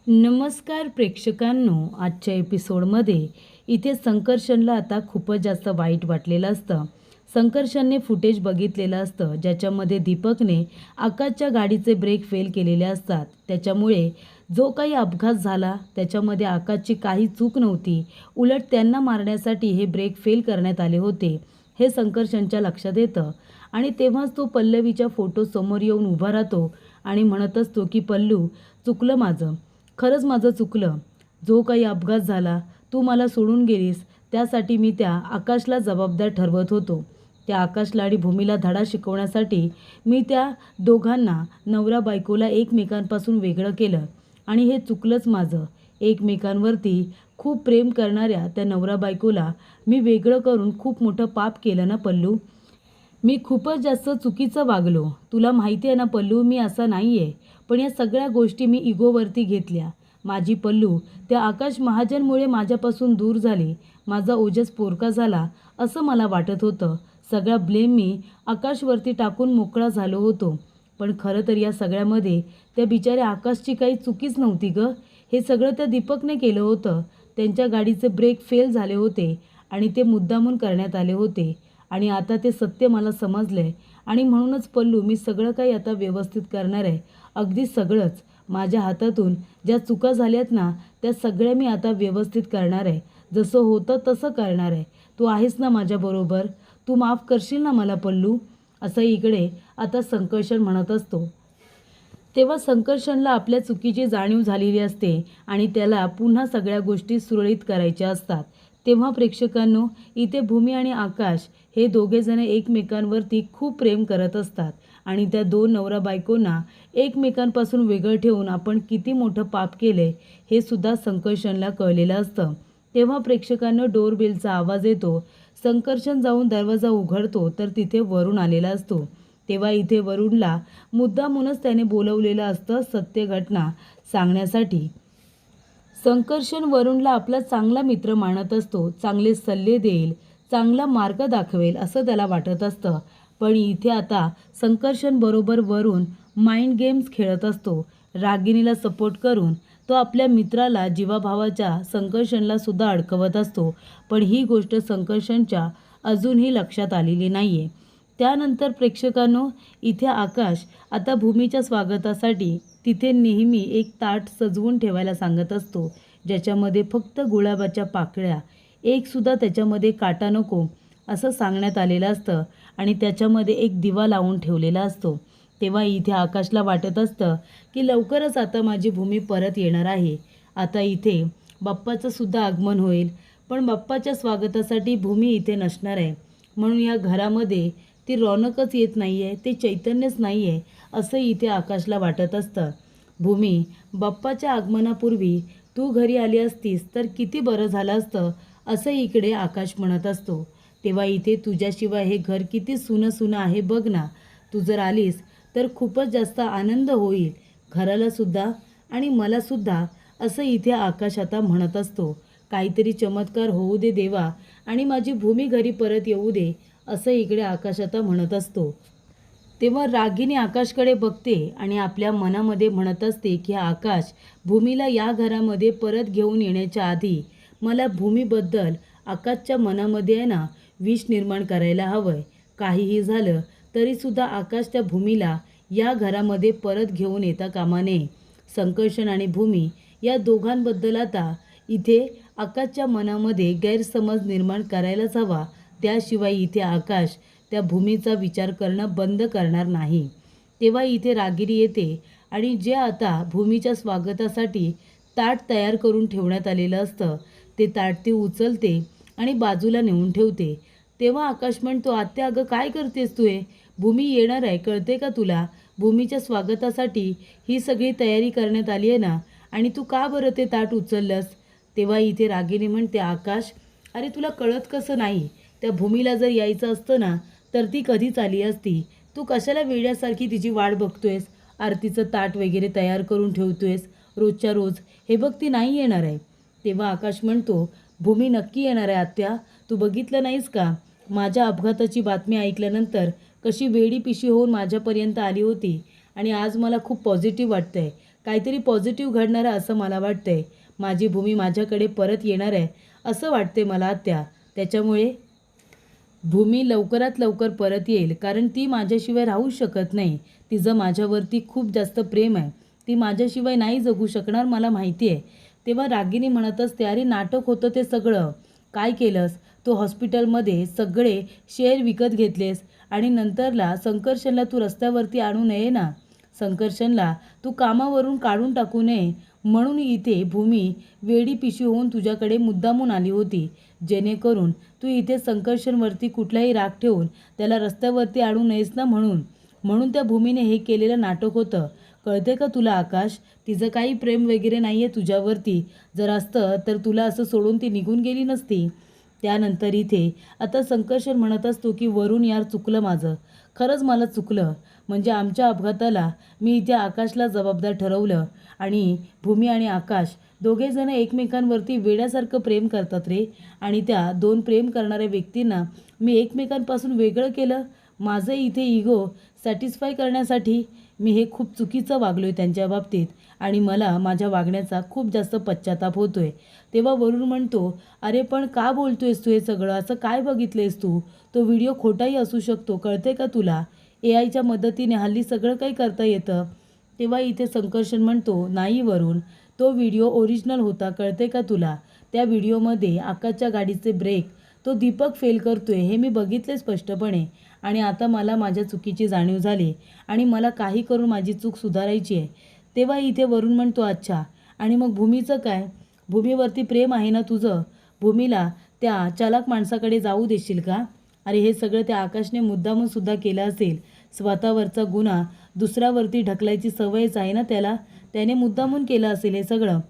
नमस्कार प्रेक्षकांनो, आजच्या एपिसोडमध्ये इथे संकर्षणला आता खूपच जास्त वाईट वाटलेलं असतं. संकर्षणने फुटेज बघितलेलं असतं ज्याच्यामध्ये दीपकने आकाशच्या गाडीचे ब्रेक फेल केलेले असतात. त्याच्यामुळे जो काही अपघात झाला त्याच्यामध्ये आकाशची काही चूक नव्हती, उलट त्यांना मारण्यासाठी हे ब्रेक फेल करण्यात आले होते हे संकर्षणच्या लक्षात येतं. आणि तेव्हाच तो पल्लवीच्या फोटो समोर येऊन उभा राहतो आणि म्हणत असतो की पल्लू, चुकलं माझं, खरंच माझं चुकलं. जो काही अपघात झाला, तू मला सोडून गेलीस, त्यासाठी मी त्या आकाशला जबाबदार ठरवत होतो. त्या आकाशला आणि भूमीला धडा शिकवण्यासाठी मी त्या दोघांना, नवरा बायकोला एकमेकांपासून वेगळं केलं आणि हे चुकलंच माझं. एकमेकांवरती खूप प्रेम करणाऱ्या त्या नवरा बायकोला मी वेगळं करून खूप मोठं पाप केलं ना पल्लू. मी खूपच जास्त चुकीचं वागलो. तुला माहिती आहे ना पल्लू, मी असा नाही आहे. पण या सगळ्या गोष्टी मी इगोवरती घेतल्या. माझी पल्लू त्या आकाश महाजनमुळे माझ्यापासून दूर झाली. माझा ओजस पोरका झाला असं मला वाटत होतं. सगळा ब्लेम मी आकाशवरती टाकून मोकळा झालो होतो. पण खरं तर या सगळ्यामध्ये त्या बिचाऱ्या आकाशची काही चुकीच नव्हती गं. हे सगळं त्या दीपकने केलं होतं. त्यांच्या गाडीचे ब्रेक फेल झाले होते आणि ते मुद्दामून करण्यात आले होते. आणि आता ते सत्य मला समजलंय आणि म्हणूनच पल्लू, मी सगळं काही आता व्यवस्थित करणार आहे. अगदी सगळंच. माझ्या हातातून ज्या चुका झाल्यात ना, त्या सगळ्या मी आता व्यवस्थित करणार आहे. जसं होतं तसं करणार आहे. तू आहेस ना माझ्याबरोबर? तू माफ करशील ना मला पल्लू? असं इकडे आता संकर्षण म्हणत असतो. तेव्हा संकर्षणला आपल्या चुकीची जाणीव झालेली असते आणि त्याला पुन्हा सगळ्या गोष्टी सुरळीत करायच्या असतात. तेव्हा प्रेक्षकांनो, इथे भूमी आणि आकाश हे दोघेजण एकमेकांवरती खूप प्रेम करत असतात आणि त्या दोन नवरा बायकोंना एकमेकांपासून वेगळं ठेवून आपण किती मोठं पाप केले हे सुद्धा संकर्षणला कळलेलं असतं. तेव्हा प्रेक्षकांना डोरबेलचा आवाज येतो. संकर्षण जाऊन दरवाजा उघडतो तर तिथे वरुण आलेला असतो. तेव्हा इथे वरुणला मुद्दामूनच त्याने बोलवलेलं असतं सत्य घटना सांगण्यासाठी. संकर्षण वरुणला आपला चांगला मित्र मानत असतो. चांगले सल्ले देईल, चांगला मार्ग दाखवेल असं त्याला वाटत असतं. पण इथे आता संकर्षण बरोबर वरुण माइंड गेम्स खेळत असतो. रागिणीला सपोर्ट करून तो आपल्या मित्राला, जीवाभावाच्या संकर्षणला सुद्धा अडकवत असतो. पण ही गोष्ट संकर्षणच्या अजूनही लक्षात आलेली नाही आहे. त्यानंतर प्रेक्षकांनो, इथे आकाश आता भूमीच्या स्वागतासाठी तिथे नेहमी एक ताट सजवून ठेवायला सांगत असतो, ज्याच्यामध्ये फक्त गुलाबाच्या पाकळ्या, एकसुद्धा त्याच्यामध्ये काटा नको असं सांगण्यात आलेलं असतं आणि त्याच्यामध्ये एक दिवा लावून ठेवलेला असतो. तेव्हा इथे आकाशला वाटत असतं की लवकरच आता माझी भूमी परत येणार आहे. आता इथे बाप्पाचं सुद्धा आगमन होईल. पण बाप्पाच्या स्वागतासाठी भूमी इथे नसणार आहे. म्हणून या घरामध्ये ती रौनकच येत नाही आहे, ते चैतन्यच नाही आहे असं इथे आकाशला वाटत असतं. भूमी, बाप्पाच्या आगमनापूर्वी तू घरी आली असतीस तर किती बरं झालं असतं असं इकडे आकाश म्हणत असतो. तेव्हा इथे तुझ्याशिवाय हे घर किती सुनं सुनं आहे बघ ना. तू जर आलीस तर खूपच जास्त आनंद होईल घरालासुद्धा आणि मलासुद्धा असं इथे आकाश आता म्हणत असतो. काहीतरी चमत्कार होऊ दे देवा आणि माझी भूमी घरी परत येऊ दे असं इकडे आकाश आता म्हणत असतो. तेव्हा रागिनी आकाशकडे बघते आणि आपल्या मनामध्ये म्हणत असते की आकाश, भूमीला या घरामध्ये परत घेऊन येण्याच्या आधी मला भूमीबद्दल आकाशच्या मनामध्ये आहे ना विष निर्माण करायला हवं आहे. काहीही झालं तरीसुद्धा आकाश त्या भूमीला या घरामध्ये परत घेऊन येता कामा नये. संकर्षण आणि भूमी या दोघांबद्दल आता इथे आकाशच्या मनामध्ये गैरसमज निर्माण करायलाच हवा. त्याशिवाय इथे आकाश त्या भूमीचा विचार करणं बंद करणार नाही. तेव्हा इथे रागिनी येते आणि जे आता भूमीच्या स्वागतासाठी ताट तयार करून ठेवण्यात आलेलं असतं ते ताट ती उचलते आणि बाजूला नेऊन ठेवते. तेव्हा आकाश म्हणतो, आत्या अगं काय करतेस तू? भूमी येणार आहे, कळते का तुला? भूमीच्या स्वागतासाठी ही सगळी तयारी करण्यात आली आहे ना, आणि तू का बरं ते ताट उचललंस? तेव्हा इथे रागिनी म्हणते, आकाश अरे तुला कळत कसं नाही? त्या भूमीला जर यायचं असतं ना तर ती कधीच आली असती. तू कशाला वेड्यासारखी तिची वाट बघतोयस? आरतीचं ताट वगैरे तयार करून ठेवतोयस रोजच्या रोज. हे बघ ती नाही येणार आहे. तेव्हा आकाश म्हणतो, भूमी नक्की येणार आहे आत्या. तू बघितलं नाहीस का? माझ्या अपघाताची बातमी ऐकल्यानंतर कशी वेडी पिशी होऊन माझ्यापर्यंत आली होती आणि आज मला खूप पॉझिटिव्ह वाटतंय. काहीतरी पॉझिटिव्ह घडणार आहे असं मला वाटतंय. माझी भूमी माझ्याकडे परत येणार आहे असं वाटते मला आत्या. त्याच्यामुळे भूमी लवकरात लवकर परत येईल, कारण ती माझ्याशिवाय राहू शकत नाही. तिचं माझ्यावरती खूप जास्त प्रेम आहे. ती माझ्याशिवाय नाही जगू शकणार, मला माहिती आहे. तेव्हा रागिनी म्हणत असते, अरे नाटक होतं ते सगळं. काय केलंस? तू हॉस्पिटलमध्ये सगळे शेअर विकत घेतलेस आणि नंतरला संकर्षणला तू रस्त्यावरती आणू नये ना. संकर्षणला तू कामावरून काढून टाकू नये म्हणून इथे भूमी वेडी पिशवी होऊन तुझ्याकडे मुद्दामून आली होती, जेणेकरून तू इथे संकर्षणवरती कुठलाही राग ठेवून त्याला रस्त्यावरती आणू नयेस ना, म्हणून त्या भूमीने हे केलेलं नाटक होतं. कळते का तुला आकाश? तिचं काही प्रेम वगैरे नाही आहे तुझ्यावरती. जर असतं तर तुला असं सोडून ती निघून गेली नसती. त्यानंतर इथे आता संकर्षण म्हणत असतो की वरून यार चुकलं माझं, खरंच मला चुकलं. म्हणजे आमच्या अपघाताला मी इथे आकाशला जबाबदार ठरवलं आणि भूमी आणि आकाश दोघेजण एकमेकांवरती वेड्यासारखं प्रेम करतात रे. आणि त्या दोन प्रेम करणाऱ्या व्यक्तींना मी एकमेकांपासून वेगळं केलं. माझं इथे इगो सॅटिस्फाय करण्यासाठी मी हे खूप चुकीचं वागलो आहे त्यांच्या बाबतीत आणि मला माझ्या वागण्याचा खूप जास्त पश्चाताप होतो आहे. तेव्हा वरुण म्हणतो, अरे पण का बोलतोयस तू हे सगळं? असं काय बघितलंयस तू? तो व्हिडिओ खोटाही असू शकतो, कळते का तुला? AIच्या मदतीने हल्ली सगळं काही करता येतं. तेव्हा इथे संकर्षण म्हणतो, नाही वरुण, तो व्हिडिओ ओरिजिनल होता, कळते का तुला? त्या व्हिडिओमध्ये आकाशच्या गाडीचे ब्रेक तो दीपक फेल करतोय हे मी बघितले स्पष्टपणे आणि आता मला माझ्या चुकीची जाणीव झाली आणि मला काही करून माझी चूक सुधारायची आहे. तेव्हा इथे वरुण म्हणतो, अच्छा आणि मग भूमीचं काय? भूमीवरती प्रेम आहे ना तुझं? भूमीला त्या चालाक माणसाकडे जाऊ देशील का? अरे हे सगळं त्या आकाशने मुद्दामून सुद्धा केलं असेल. स्वतःवरचा गुन्हा दुसऱ्यावरती ढकलायची सवयच आहे ना त्याला, त्याने मुद्दामून केलं असेल हे सगळं.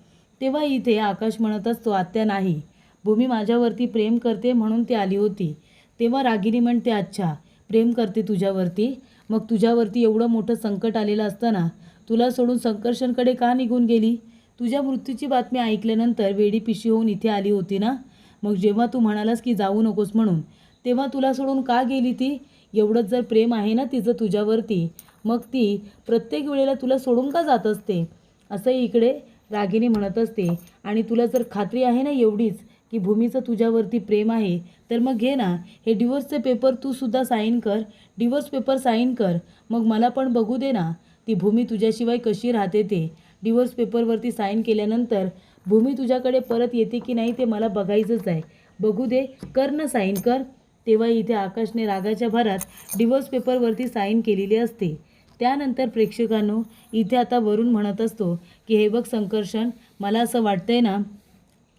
तेव्हा इथे आकाश म्हणत असतो, आत्या नाही, भूमी माझ्यावरती प्रेम करते म्हणून ती आली होती. तेव्हा रागिनी म्हणते, अच्छा प्रेम करते तुझ्यावरती? मग तुझ्यावरती एवढं मोठं संकट आलेलं असताना तुला सोडून संकर्षणकडे का निघून गेली? तुझ्या मृत्यूची बातमी ऐकल्यानंतर वेडी पिशवी होऊन इथे आली होती ना. मग जेव्हा तू म्हणालास की जाऊ नकोस म्हणून, तेव्हा तुला सोडून का गेली ती? एवढंच जर प्रेम आहे ना तिचं तुझ्यावरती, मग ती प्रत्येक वेळेला तुला सोडून का जात असते? असंही इकडे रागिनी म्हणत असते. आणि तुला जर खात्री आहे ना एवढीच की भूमीचं तुझ्यावरती प्रेम आहे, तर मग घे ना हे डिवोर्सचे पेपर, तू सुद्धा साईन कर, डिवोर्स पेपर साईन कर. मग मला पण बघू दे ना ती भूमी तुझ्याशिवाय कशी राहते ते. डिवोर्स पेपरवरती साईन केल्यानंतर भूमी तुझ्याकडे परत येते की नाही ते मला बघायचंच आहे. बघू दे, कर ना साईन कर. तेव्हा इथे आकाशने रागाच्या भरात डिवोर्स पेपरवरती साईन केलेली असते. त्यानंतर प्रेक्षकांनो इथे आता वरुण म्हणत असतो की हे बघ संकर्षण, मला असं वाटतंय ना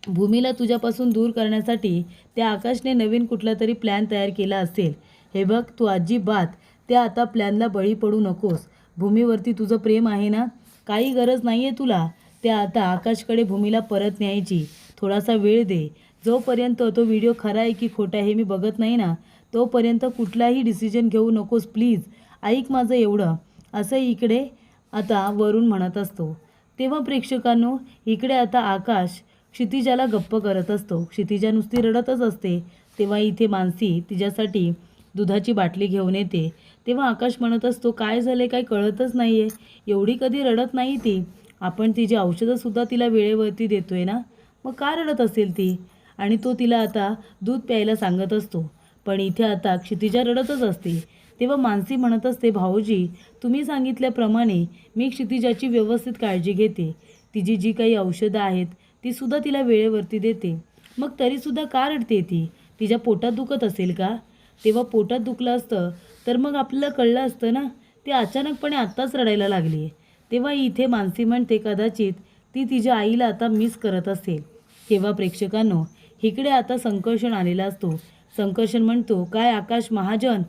भूमीला तुझ्यापासून दूर करण्यासाठी त्या आकाशने नवीन कुठला तरी प्लॅन तयार केला असेल. हे बघ तू अजिबात त्या आता प्लॅनला बळी पडू नकोस. भूमीवरती तुझं प्रेम आहे ना, काही गरज नाही आहे तुला त्या आता आकाशकडे भूमीला परत न्यायची. थोडासा वेळ दे. जोपर्यंत तो व्हिडिओ खरा आहे की खोटा हे मी बघत नाही ना, तोपर्यंत कुठलाही डिसिजन घेऊ नकोस प्लीज. ऐक माझं एवढं. असं इकडे आता वरुण म्हणत असतो. तेव्हा प्रेक्षकांनो इकडे आता आकाश क्षितिजाला गप्प करत असतो. क्षितिजा नुसती रडतच असते. तेव्हा इथे मानसी तिच्यासाठी दुधाची बाटली घेऊन येते. तेव्हा आकाश म्हणत असतो, काय झाले काय कळतच नाही आहे, एवढी कधी रडत नाही ती. आपण तिची औषधंसुद्धा तिला वेळेवरती देतोय ना, मग का रडत असेल ती? आणि तो तिला आता दूध प्यायला सांगत असतो. पण इथे आता क्षितिजा रडतच असते. तेव्हा मानसी म्हणत असते, भाऊजी तुम्ही सांगितल्याप्रमाणे मी क्षितिजाची व्यवस्थित काळजी घेते. तिची जी काही औषधं आहेत तीसुद्धा तिला वेळेवरती देते. मग तरीसुद्धा का रडते ती? तिच्या पोटात दुखत असेल का? तेव्हा पोटात दुखलं असतं तर मग आपल्याला कळलं असतं ना. ती अचानकपणे आत्ताच रडायला लागली आहे. तेव्हा इथे मानसी म्हणते, कदाचित ती तिच्या आईला आता मिस करत असेल. तेव्हा प्रेक्षकांनो इकडे आता संकर्षण आलेला असतो. संकर्षण म्हणतो, काय आकाश महाजन?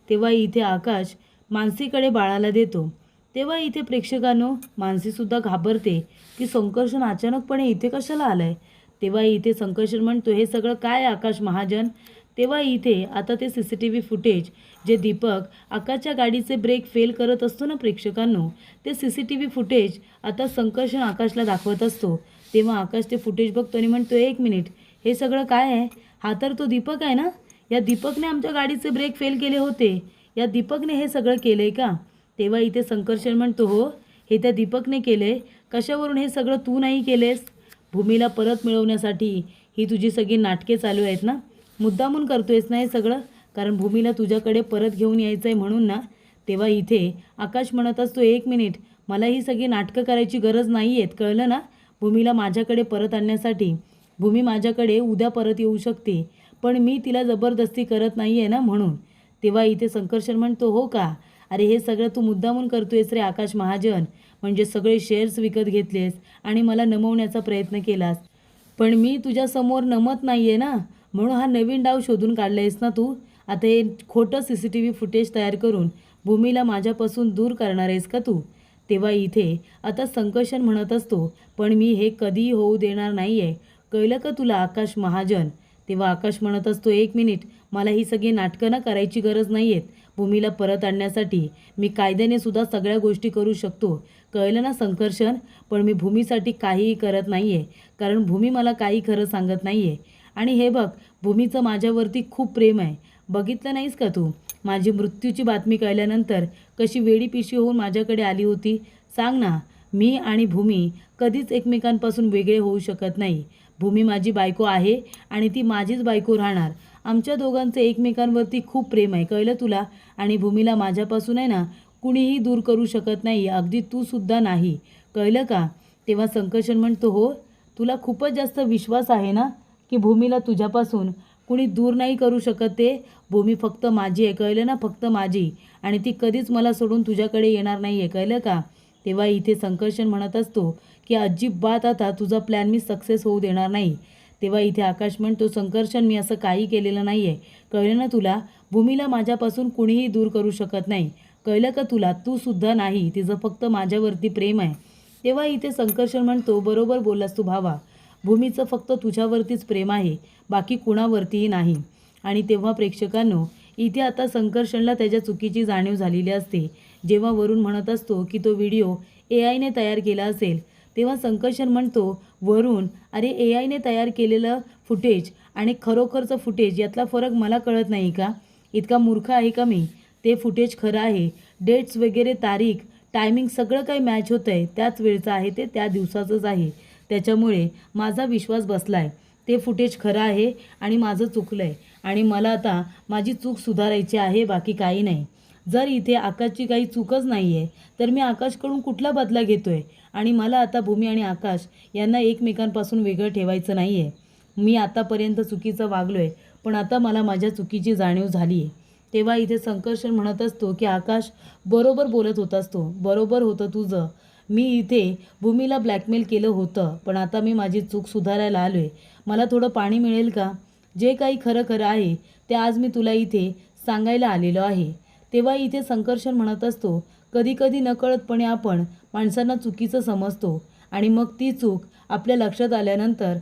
तेव्हा इथे आकाश मानसीकडे बाळाला देतो. तेव्हा इथे प्रेक्षकांनो मानसीसुद्धा घाबरते की संकर्षण अचानकपणे इथे कशाला आलं आहे. तेव्हा इथे संकर्षण म्हणतो, हे सगळं काय आकाश महाजन? तेव्हा इथे आता ते CCTV फुटेज जे दीपक आकाशच्या गाडीचे ब्रेक फेल करत असतो ना प्रेक्षकांनो, ते CCTV फुटेज आता संकर्षण आकाशला दाखवत असतो. तेव्हा आकाश ते फुटेज बघतो आणि म्हणतो, एक मिनिट, हे सगळं काय आहे? हा तर तो दीपक आहे ना? या दीपकने आमच्या गाडीचे ब्रेक फेल केले होते. या दीपकने हे सगळं केलं आहे का? तेव्हा इथे संकर्षण म्हणतो, हो हे त्या दीपकने केले, कशावरून हे सगळं तू नाही केलेस? भूमीला परत मिळवण्यासाठी ही तुझी सगळी नाटके चालू आहेत ना? मुद्दामून करतोयस ना हे सगळं? कारण भूमीला तुझ्याकडे परत घेऊन यायचं आहे म्हणून ना? तेव्हा इथे आकाश म्हणत असतो, 1 मिनिट, मला ही सगळी नाटकं करायची गरज नाही आहेत, कळलं ना? भूमीला माझ्याकडे परत आणण्यासाठी भूमी माझ्याकडे उद्या परत येऊ शकते, पण मी तिला जबरदस्ती करत नाही आहे ना म्हणून. तेव्हा इथे संकर्षण म्हणतो, हो का? अरे हे सगळं तू मुद्दामून करतोयस रे आकाश महाजन. म्हणजे सगळे शेअर्स विकत घेतलेस आणि मला नमवण्याचा प्रयत्न केलास. पण मी तुझ्यासमोर नमत नाही आहे ना, म्हणून हा नवीन डाव शोधून काढला आहेस ना तू. आता हे खोटं CCTV फुटेज तयार करून भूमीला माझ्यापासून दूर करणार आहेस का तू? तेव्हा इथे आता संकर्षण म्हणत असतो, पण मी हे कधीही होऊ देणार नाही आहे, कळलं का तुला आकाश महाजन? तेव्हा आकाश म्हणत असतो, 1 मिनिट, मला ही सगळी नाटकं ना करायची गरज नाही आहेत. भूमीला परत आणण्यासाठी मी कायद्याने सुद्धा सगळ्या गोष्टी करू शकतो, कळलं ना संकर्षण? पण मी भूमीसाठी काहीही करत नाही आहे, कारण भूमी मला काही खरं सांगत नाही आहे. आणि हे बघ, भूमीचं माझ्यावरती खूप प्रेम आहे. बघितलं नाहीस का तू? माझी मृत्यूची बातमी कळल्यानंतर कशी वेडी पिशवी होऊन माझ्याकडे आली होती. सांग ना, मी आणि भूमी कधीच एकमेकांपासून वेगळे होऊ शकत नाही. भूमी माझी बायको आहे आणि ती माझीच बायको राहणार. आमच्या दोघांचं एकमेकांवरती खूप प्रेम आहे, कळलं तुला? आणि भूमीला माझ्यापासून आहे ना कुणीही दूर करू शकत नाही, अगदी तू सुद्धा नाही, कळलं का? तेव्हा संकर्षण म्हणतो, हो, तुला खूपच जास्त विश्वास आहे ना की भूमीला तुझ्यापासून कुणी दूर नाही करू शकत ते? भूमी फक्त माझी आहे, कळलं ना? फक्त माझी. आणि ती कधीच मला सोडून तुझ्याकडे येणार नाही आहे, कळलं का? तेव्हा इथे संकर्षण म्हणत असतो की अजिबात आता तुझा प्लॅन मी सक्सेस होऊ देणार नाही. तेव्हा इथे आकाश म्हणतो, संकर्षण, मी असं काही केलेलं नाही आहे, कळलं ना तुला? भूमीला माझ्यापासून कुणीही दूर करू शकत नाही, कळलं का तुला? तू सुद्धा नाही. तिचं फक्त माझ्यावरती प्रेम आहे. तेव्हा इथे संकर्षण म्हणतो, बरोबर बोललास तू भावा, भूमीचं फक्त तुझ्यावरतीच प्रेम आहे, बाकी कुणावरतीही नाही. आणि तेव्हा प्रेक्षकांनो, इथे आता संकर्षणला त्याच्या चुकीची जाणीव झालेली असते. जेव्हा वरुण म्हणत असतो की तो व्हिडिओ AI ने तयार केला असेल, तेव्हा संकर्षण म्हणतो, वरुण, अरे AI ने तयार केलेलं फुटेज आणि खरोखरचं फुटेज यातला फरक मला कळत नाही का? इतका मूर्ख आहे का मी? ते फुटेज खरं आहे, डेट्स वगैरे, तारीख, टायमिंग सगळं काही मॅच होतं आहे, त्याच वेळचं आहे, ते त्या दिवसाचंच आहे. त्याच्यामुळे माझा विश्वास बसला आहे. ते फुटेज खरं आहे आणि माझं चुकलं आहे आणि मला आता माझी चूक सुधारायची आहे, बाकी काही नाही. जर इथे आकाशची काही चूकच नाही आहे, तर मी आकाशकडून कुठला बदला घेतो आहे? आणि मला आता भूमी आणि आकाश यांना एकमेकांपासून वेगळं ठेवायचं नाही आहे. मी आतापर्यंत चुकीचं वागलो आहे, पण आता मला माझ्या चुकीची जाणीव झाली आहे. तेव्हा इथे संकर्षण म्हणत असतो की आकाश, बरोबर बोलत होतास तू, बरोबर होतं तुझं. मी इथे भूमीला ब्लॅकमेल केलं होतं, पण आता मी माझी चूक सुधारायला आलो आहे. मला थोडं पाणी मिळेल का? जे काही खरं खरं आहे ते आज मी तुला इथे सांगायला आलेलो आहे. तेव्हा इथे संकर्षण म्हणत असतो, कधी कधी नकळतपणे आपण माणसांना चुकीचं समजतो आणि मग ती चूक आपल्या लक्षात आल्यानंतर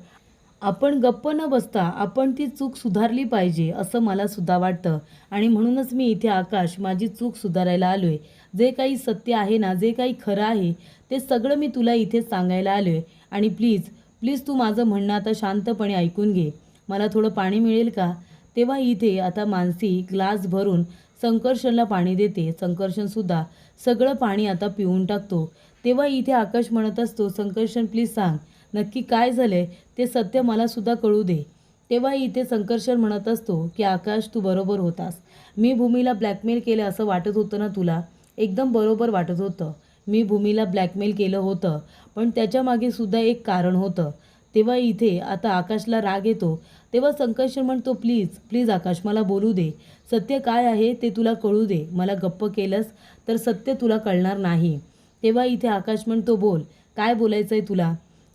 आपण गप्प न बसता आपण ती चूक सुधारली पाहिजे, असं मला सुद्धा वाटतं. आणि म्हणूनच मी इथे आकाश माझी चूक सुधारायला आलो आहे. जे काही सत्य आहे ना, जे काही खरं आहे ते सगळं मी तुला इथे सांगायला आलो आहे. आणि प्लीज प्लीज तू माझं म्हणणं आता शांतपणे ऐकून घे. मला थोडं पाणी मिळेल का? तेव्हा इथे आता मानसी ग्लास भरून संकर्षणला पाणी देते. संकर्षणसुद्धा सगळं पाणी आता पिऊन टाकतो. तेव्हा इथे आकाश म्हणत असतो, संकर्षण, प्लीज सांग, नक्की काय झालं आहे ते सत्य मलासुद्धा कळू दे. तेव्हा इथे संकर्षण म्हणत असतो की आकाश, तू बरोबर होतास. मी भूमीला ब्लॅकमेल केलं असं वाटत होतं ना तुला? एकदम बरोबर वाटत होतं. मी भूमीला ब्लॅकमेल केलं होतं, पण त्याच्यामागे सुद्धा एक कारण होतं. तेव्हा इथे आता आकाशला राग येतो. तेव्हा संकर्षण म्हणतो, प्लीज प्लीज आकाश, मला बोलू दे. सत्य काय आहे ते तुला कळू दे. मला गप्प केलंस तर सत्य तुला कळणार नाही. तेव्हा इथे आकाश म्हणतो, बोल, काय बोलायचं आहे तुला?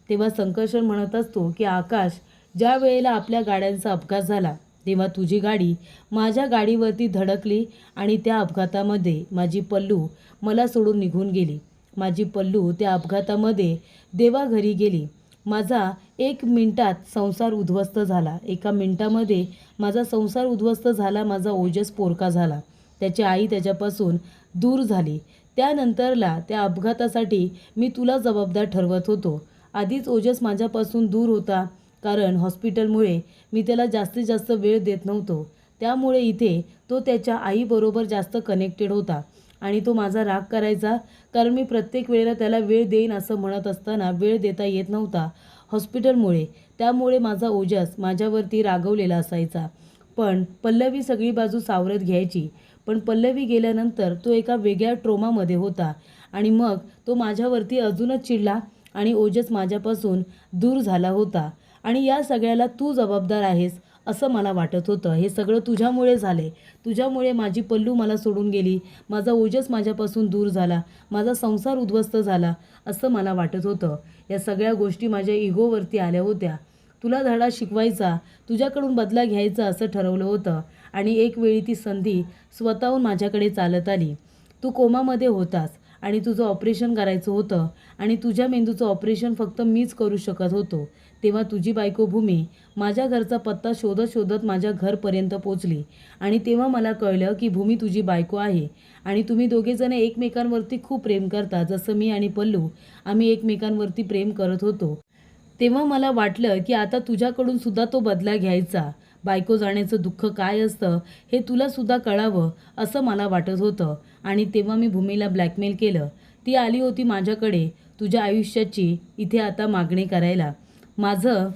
तेव्हा संकर्षण म्हणत असतो की आकाश, ज्या वेळेला आपल्या गाड्यांचा अपघात झाला तेव्हा तुझी गाडी माझ्या गाडीवरती धडकली आणि त्या अपघातामध्ये माझी पल्लू मला सोडून निघून गेली. माझी पल्लू त्या अपघातामध्ये देवाघरी गेली. माझा 1 मिनिटात संसार उद्ध्वस्त झाला. 1 मिनिटामध्ये माझा संसार उद्ध्वस्त झाला. माझा ओजस पोरका झाला. त्याची आई त्याच्यापासून दूर झाली. त्यानंतरला त्या अपघातासाठी मी तुला जबाबदार ठरवत होतो. आधीच ओजस माझ्यापासून दूर होता, कारण हॉस्पिटलमुळे मी त्याला जास्तीत जास्त वेळ देत नव्हतो. त्यामुळे इथे तो त्याच्या आईबरोबर जास्त कनेक्टेड होता आणि तो माझा राग करायचा, कारण मी प्रत्येक वेळेला त्याला वेळ देईन असं म्हणत असताना वेळ देता येत नव्हता हॉस्पिटलमुळे. त्यामुळे माझा ओजस माझ्यावरती रागवलेला असायचा. पण पल्लवी सगळी बाजू सावरत घ्यायची. पण पल्लवी गेल्यानंतर तो एका वेगळ्या ट्रोमामध्ये होता आणि मग तो माझ्यावरती अजूनच चिडला आणि ओजस माझ्यापासून दूर झाला होता. आणि या सगळ्याला तू जबाबदार आहेस असं मला वाटत होतं. हे सगळं तुझ्यामुळे झाले. तुझ्यामुळे माझी पल्लू मला सोडून गेली, माझा ओजस माझ्यापासून दूर झाला, माझा संसार उद्ध्वस्त झाला असं मला वाटत होतं. या सगळ्या गोष्टी माझ्या इगोवरती आल्या होत्या. तुला धडा शिकवायचा, तुझ्याकडून बदला घ्यायचा असं ठरवलं होतं. आणि एक वेळी ती संधी स्वतःहून माझ्याकडे चालत आली. तू कोमामध्ये होतास आणि तुझं ऑपरेशन करायचं होतं आणि तुझ्या मेंदूचं ऑपरेशन फक्त मीच करू शकत होतो. तेव्हा तुझी बायको भूमी माझ्या घरचा पत्ता शोधत शोधत माझ्या घरपर्यंत पोचली आणि तेव्हा मला कळलं की भूमी तुझी बायको आहे आणि तुम्ही दोघेजण एकमेकांवरती खूप प्रेम करता, जसं मी आणि पल्लू आम्ही एकमेकांवरती प्रेम करत होतो. तेव्हा मला वाटलं की आता तुझ्याकडून सुद्धा तो बदला घ्यायचा. बायको जाण्याचं दुःख काय असतं हे तुला सुद्धा कळावं असं मला वाटत होतं. आणि तेव्हा मी भूमीला ब्लॅकमेल केलं. ती आली होती माझ्याकडे तुझ्या आयुष्याची इथे आता मागणी करायला. माझं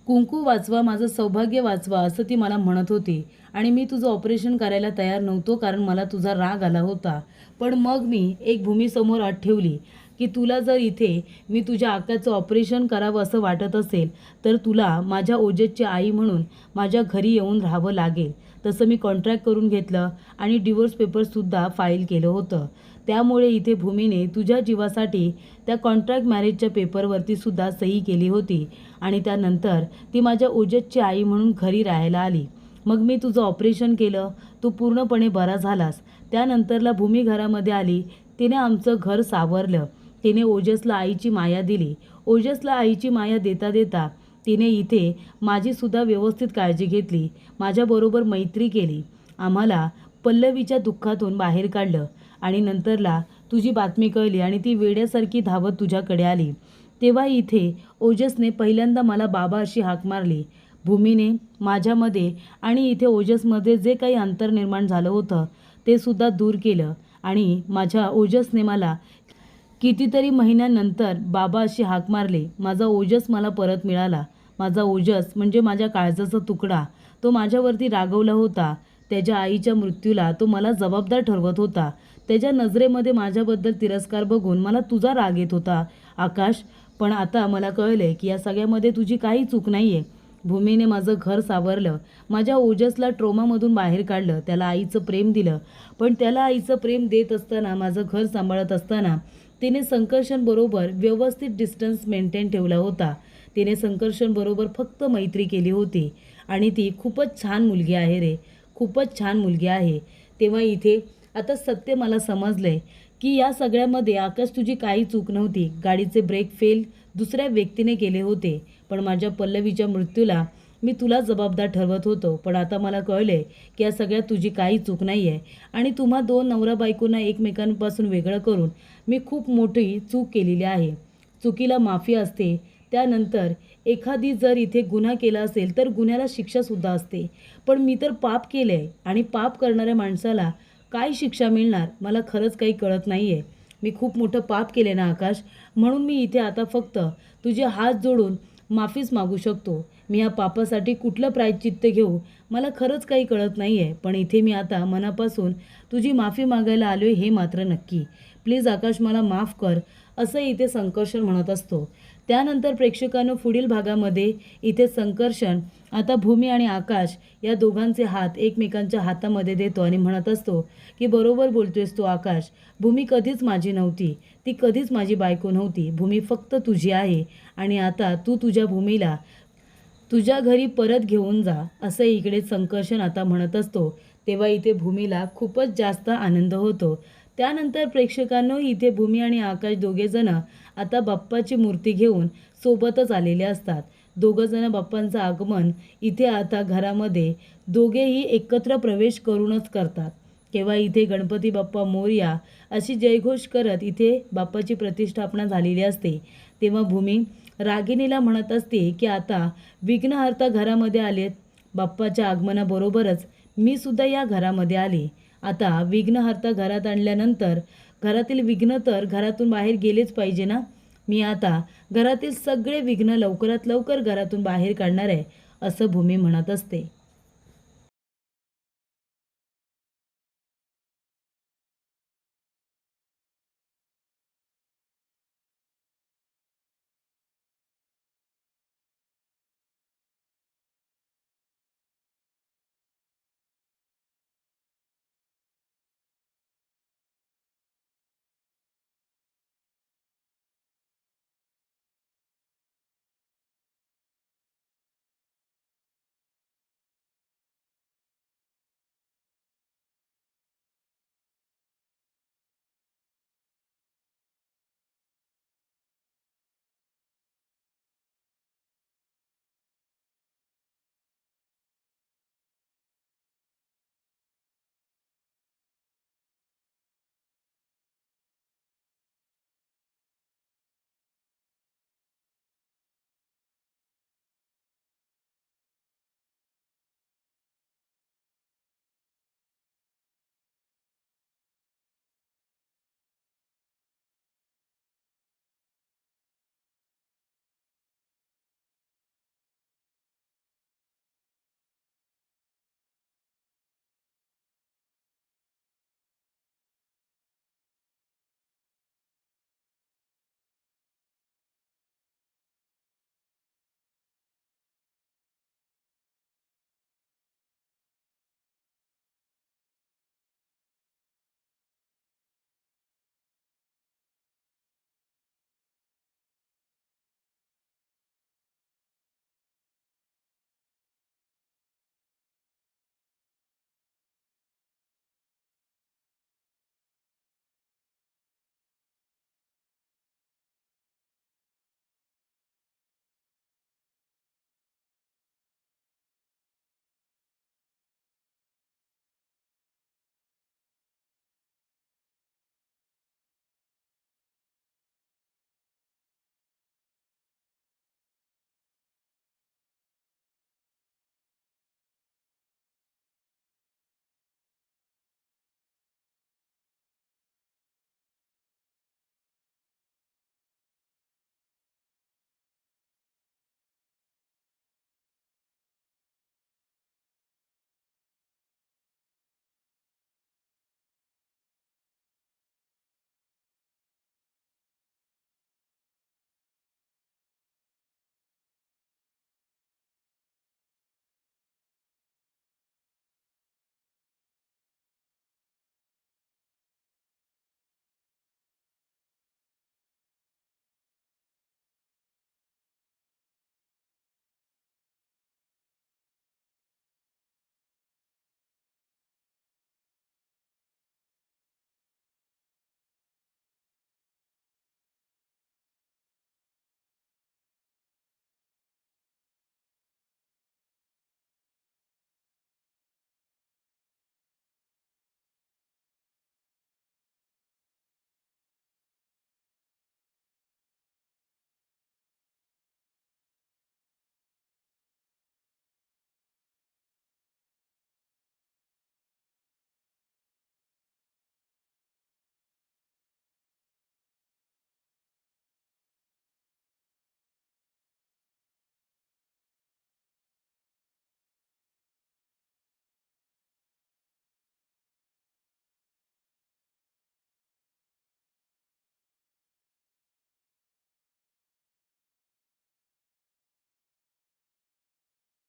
कुंकू वाचवा, माझं सौभाग्य वाचवा असं ती मला म्हणत होती. आणि मी तुझं ऑपरेशन करायला तयार नव्हतो, कारण मला तुझा राग आला होता. पण मग मी एक भूमीसमोर अट ठेवली की तुला जर इथे मी तुझ्या आकाचं ऑपरेशन करावं असं वाटत असेल तर तुला माझ्या ओजसची आई म्हणून माझ्या घरी येऊन राहावं लागेल. तसं मी कॉन्ट्रॅक्ट करून घेतलं आणि डिवोर्स पेपरसुद्धा फाईल केलं होतं. त्यामुळे इथे भूमीने तुझ्या जीवासाठी त्या कॉन्ट्रॅक्ट मॅरेजच्या पेपरवरती सुद्धा सही केली होती आणि त्यानंतर ती माझ्या ओजसची आई म्हणून घरी राहायला आली. मग मी तुझं ऑपरेशन केलं, तू पूर्णपणे बरा झालास. त्यानंतरला भूमी घरामध्ये आली. तिने आमचं घर सावरलं. तिने ओजसला आईची माया दिली. ओजसला आईची माया देता देता तिने इथे माझीसुद्धा व्यवस्थित काळजी घेतली, माझ्याबरोबर मैत्री केली. आम्हाला पल्लवीच्या दुःखातून बाहेर काढलं आणि नंतरला तुझी बातमी कळली आणि ती वेड्यासारखी धावत तुझ्याकडे आली. तेव्हा इथे ओजसने पहिल्यांदा मला बाबा अशी हाक मारली. भूमीने माझ्यामध्ये आणि इथे ओजसमध्ये जे काही अंतर निर्माण झालं होतं ते सुद्धा दूर केलं आणि माझ्या ओजसने मला कितीतरी महिन्यानंतर बाबा अशी हाक मारली. माझा ओजस मला परत मिळाला. माझा ओजस म्हणजे माझ्या काळजाचा तुकडा. तो माझ्यावरती रागवला होता. त्याच्या आईच्या मृत्यूला तो मला जबाबदार ठरवत होता. त्याच्या नजरेमध्ये माझ्याबद्दल तिरस्कार बघून मला तुझा राग येत होता आकाश. पण आता मला कळले की या सगळ्यामध्ये तुझी काही चूक नाही आहे. भूमीने माझं घर सावरलं, माझ्या ओजसला ट्रोमामधून बाहेर काढलं, त्याला आईचं प्रेम दिलं. पण त्याला आईचं प्रेम देत असताना, माझं घर सांभाळत असताना तिने संकर्षणबरोबर व्यवस्थित डिस्टन्स मेंटेन ठेवला होता. तिने संकर्षणबरोबर फक्त मैत्री केली होती आणि ती खूपच छान मुलगी आहे रे, खूपच छान मुलगी आहे. तेव्हा इथे आता सत्य मला समजलंय की या सगळ्यामध्ये आकाश तुझी काही चूक नव्हती. गाडीचे ब्रेक फेल दुसऱ्या व्यक्तीने केले होते, पण माझ्या पल्लवीच्या मृत्यूला मी तुला जबाबदार ठरवत होतो. पण आता मला कळले की या सगळ्यात तुझी काही चूक नाही आहे आणि तुम्हा दोन नवरा बायकोंना एकमेकांपासून वेगळं करून मी खूप मोठी चूक केलेली आहे. चुकीला माफी असते. त्यानंतर एखादी जर इथे गुन्हा केला असेल तर गुन्ह्याला शिक्षासुद्धा असते. पण मी तर पाप केलं आहे आणि पाप करणाऱ्या माणसाला काय शिक्षा मिळणार मला खरंच काही कळत नाही आहे. मी खूप मोठं पाप केले ना आकाश, म्हणून मी इथे आता फक्त तुझे हात जोडून माफीच मागू शकतो. मी या पापासाठी कुठलं प्रायश्चित्त घेऊ मला खरंच काही कळत नाही आहे. पण इथे मी आता मनापासून तुझी माफी मागायला आलो आहे हे मात्र नक्की. प्लीज आकाश मला माफ कर असं इथे संकर्षण म्हणत असतो. त्यानंतर प्रेक्षकांनो पुढील भागामध्ये इथे संकर्षण आता भूमी आणि आकाश या दोघांचे हात एकमेकांच्या हातामध्ये देतो आणि म्हणत असतो की बरोबर बोलतोयस तू आकाश. भूमी कधीच माझी नव्हती, ती कधीच माझी बायको नव्हती. भूमी फक्त तुझी आहे आणि आता तू तुझ्या भूमीला तुझ्या घरी परत घेऊन जा असं इकडे संकर्षण आता म्हणत असतो. तेव्हा इथे भूमीला खूपच जास्त आनंद होतो. त्यानंतर प्रेक्षकांनो इथे भूमी आणि आकाश दोघेजण आता बाप्पाची मूर्ती घेऊन सोबतच आलेले असतात. दोघंजण बाप्पांचं आगमन इथे आता घरामध्ये दोघेही एकत्र प्रवेश करूनच करतात. तेव्हा इथे गणपती बाप्पा मोरया अशी जयघोष करत इथे बाप्पाची प्रतिष्ठापना झालेली असते. तेव्हा भूमी रागिणीला म्हणत असते की आता विघ्नहर्ता घरामध्ये आलेत. बाप्पाच्या आगमनाबरोबरच मी सुद्धा या घरामध्ये आले आता विघ्नहर्ता घरात आणल्यानंतर घरातील विघ्न तर घरातून बाहेर गेलेच पाहिजे ना. मी आता घरातील सगळे विघ्न लवकरात लवकर घरातून बाहेर काढणार आहे, असं भूमी म्हणत असते.